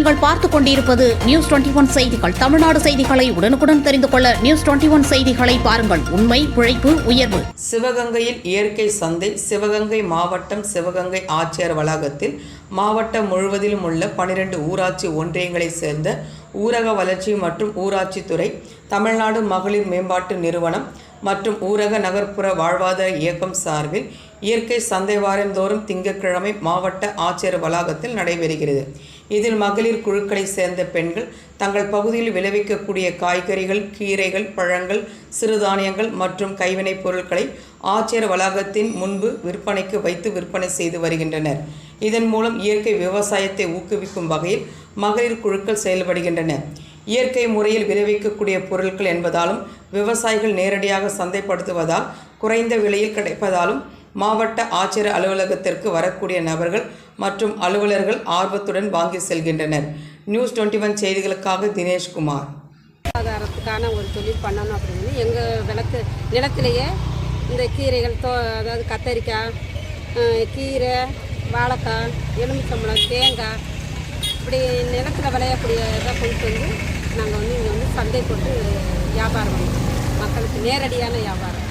நீங்கள் பார்த்துக் கொண்டிருப்பது நியூஸ் 21 செய்திகள். தமிழ்நாடு செய்திகளை உடனுக்குடன் தெரிந்து கொள்ள நியூஸ் 21 செய்திகளை பாருங்கள். உண்மை, உழைப்பு, உயர்வு. சிவகங்கையில் இயற்கை சந்தை. சிவகங்கை மாவட்டம் சிவகங்கை ஆட்சியர் வளாகத்தில் மாவட்டம் முழுவதிலும் உள்ள 12 ஊராட்சி ஒன்றியங்களைச் சேர்ந்த ஊரக வளர்ச்சி மற்றும் ஊராட்சித்துறை, தமிழ்நாடு மகளிர் மேம்பாட்டு நிறுவனம் மற்றும் ஊரக நகர்ப்புற வாழ்வாதார இயக்கம் சார்பில் இயற்கை சந்தை வாரந்தோறும் திங்கட்கிழமை மாவட்ட ஆட்சியர் வளாகத்தில் நடைபெறுகிறது. இதில் மகளிர் குழுக்களை சேர்ந்த பெண்கள் தங்கள் பகுதியில் விளைவிக்கக்கூடிய காய்கறிகள், கீரைகள், பழங்கள், சிறுதானியங்கள் மற்றும் கைவினைப் பொருட்களை ஆட்சியர் வளாகத்தின் முன்பு விற்பனைக்கு வைத்து விற்பனை செய்து வருகின்றனர். இதன் மூலம் இயற்கை விவசாயத்தை ஊக்குவிக்கும் வகையில் மகளிர் குழுக்கள் செயல்படுகின்றன. இயற்கை முறையில் விளைவிக்கக்கூடிய பொருட்கள் என்பதாலும் விவசாயிகள் நேரடியாக சந்தைப்படுத்துவதால் குறைந்த விலையில் கிடைப்பதாலும் மாவட்ட ஆட்சியர் அலுவலகத்திற்கு வரக்கூடிய நபர்கள் மற்றும் அலுவலர்கள் ஆர்வத்துடன் வாங்கி செல்கின்றனர். நியூஸ் 21 செய்திகளுக்காக தினேஷ்குமார். ஆதாரத்துக்கான ஒரு தொழில் பண்ணணும் அப்படின்னு எங்கள் நிலத்திலேயே இந்த கீரைகள் அதாவது கத்தரிக்காய், கீரை, வாழைக்காய், எலுமிச்சம்பழம், தேங்காய் இப்படி நிலத்தில் விளையக்கூடிய இதை கொண்டு வந்து நாங்கள் இங்கே சந்தை போட்டு வியாபாரம் பண்ணுறோம். மக்களுக்கு நேரடியான வியாபாரம்.